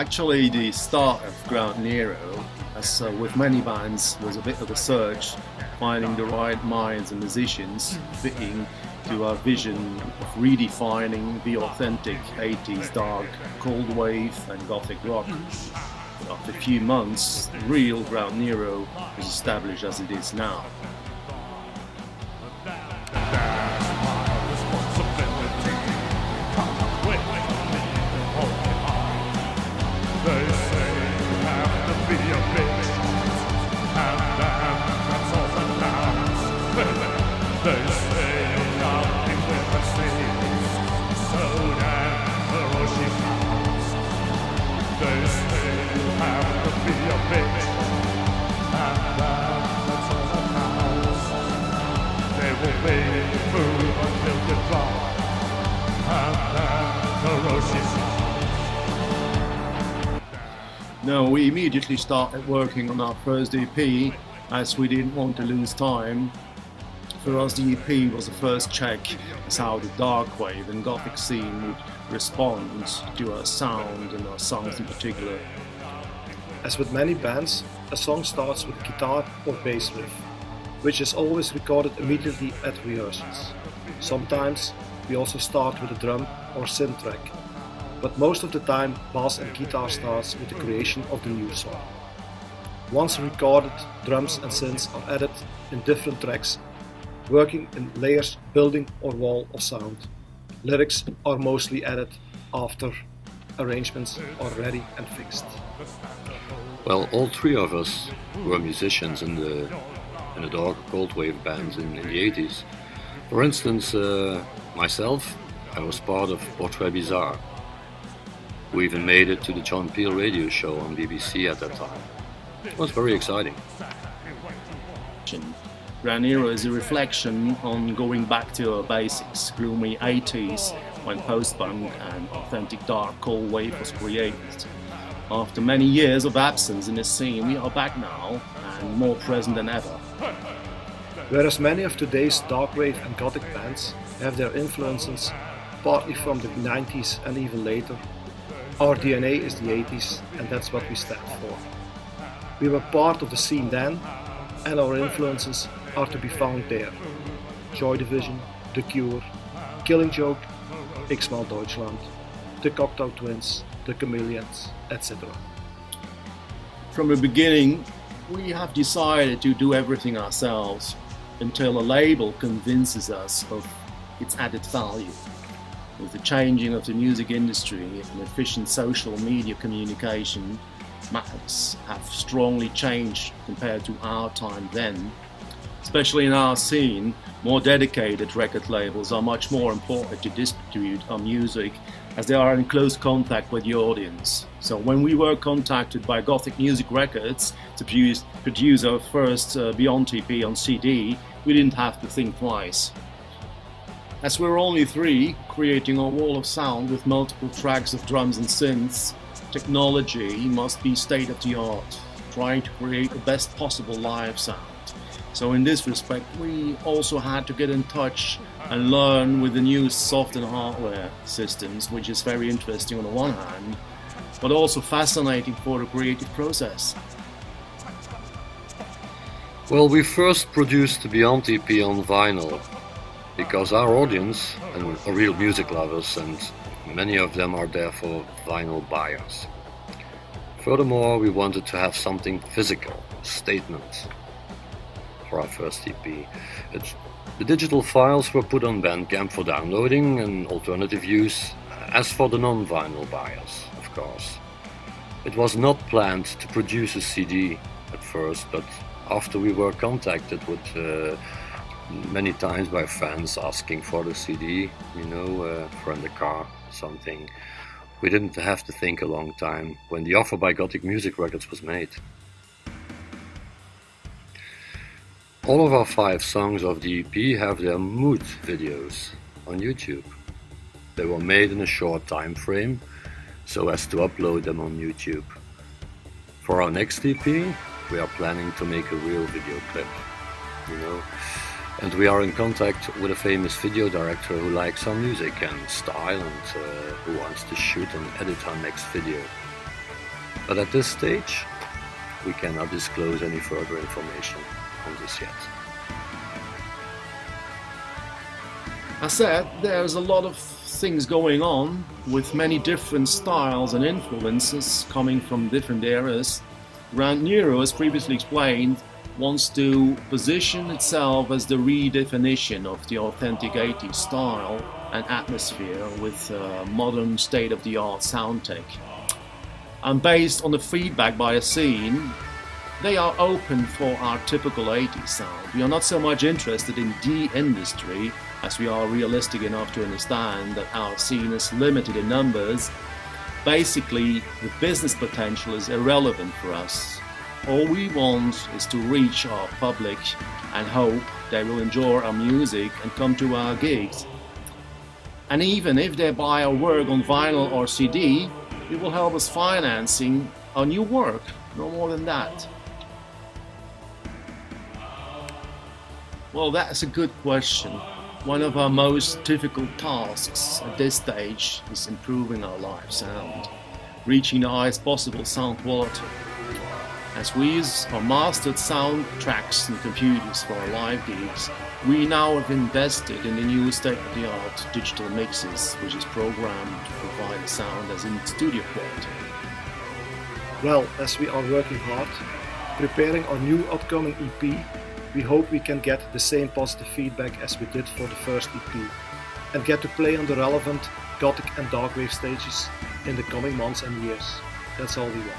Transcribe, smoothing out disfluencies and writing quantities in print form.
Actually, the start of Ground Nero, as with many bands, was a bit of a search, finding the right minds and musicians fitting to our vision of redefining the authentic 80s dark, cold wave and gothic rock. After a few months, the real Ground Nero was established as it is now. No, we immediately started working on our first EP as we didn't want to lose time. For us, the EP was the first check as how the dark wave and gothic scene would respond to our sound and our songs in particular. As with many bands, a song starts with a guitar or bass riff, which is always recorded immediately at rehearsals. Sometimes we also start with a drum or synth track, but most of the time bass and guitar starts with the creation of the new song. Once recorded, drums and synths are added in different tracks, working in layers, building or wall of sound. Lyrics are mostly added after arrangements are ready and fixed. Well, all three of us were musicians in the dark cold wave bands in the 80s. For instance, myself, I was part of Portrait Bizarre. We even made it to the John Peel radio show on BBC at that time. It was very exciting. Ground Nero is a reflection on going back to our basics, gloomy 80s, when post-punk and authentic dark cold wave was created. After many years of absence in the scene, we are back now and more present than ever. Whereas many of today's dark wave and gothic bands have their influences partly from the 90s and even later, our DNA is the 80s, and that's what we stand for. We were part of the scene then, and our influences are to be found there. Joy Division, The Cure, Killing Joke, X-Mal Deutschland, The Cocteau Twins, The Chameleons, etc. From the beginning, we have decided to do everything ourselves until a label convinces us of its added value. With the changing of the music industry and efficient social media communication, matters have strongly changed compared to our time then. Especially in our scene, more dedicated record labels are much more important to distribute our music as they are in close contact with the audience. So when we were contacted by Gothic Music Records to produce our first Beyond EP on CD, we didn't have to think twice. As we're only three, creating a wall of sound with multiple tracks of drums and synths, technology must be state-of-the-art, trying to create the best possible live sound. So in this respect, we also had to get in touch and learn with the new soft and hardware systems, which is very interesting on the one hand, but also fascinating for the creative process. Well, we first produced the Beyond EP on vinyl, because our audience are real music lovers and many of them are therefore vinyl buyers. Furthermore, we wanted to have something physical, a statement for our first EP. The digital files were put on Bandcamp for downloading and alternative use, as for the non-vinyl buyers, of course. It was not planned to produce a CD at first, but after we were contacted with many times by fans asking for the CD, for in the car, something, we didn't have to think a long time when the offer by Gothic Music Records was made. All of our 5 songs of the EP have their mood videos on YouTube. They were made in a short time frame, so as to upload them on YouTube. For our next EP, we are planning to make a real video clip, and we are in contact with a famous video director who likes our music and style and who wants to shoot and edit our next video. But at this stage, we cannot disclose any further information on this yet. I said there's a lot of things going on with many different styles and influences coming from different eras. Nero, as previously explained, wants to position itself as the redefinition of the authentic 80s style and atmosphere with modern state-of-the-art sound tech. And based on the feedback by the scene, they are open for our typical 80s sound. We are not so much interested in the industry as we are realistic enough to understand that our scene is limited in numbers. Basically, the business potential is irrelevant for us. All we want is to reach our public and hope they will enjoy our music and come to our gigs. And even if they buy our work on vinyl or CD, it will help us financing our new work, no more than that. Well, that's a good question. One of our most difficult tasks at this stage is improving our live sound, reaching the highest possible sound quality. As we use our mastered sound tracks and computers for our live gigs, we now have invested in the new state-of-the-art digital mixes, which is programmed to provide the sound as in studio quality. Well, as we are working hard, preparing our new upcoming EP, we hope we can get the same positive feedback as we did for the first EP, and get to play on the relevant Gothic and Darkwave stages in the coming months and years. That's all we want.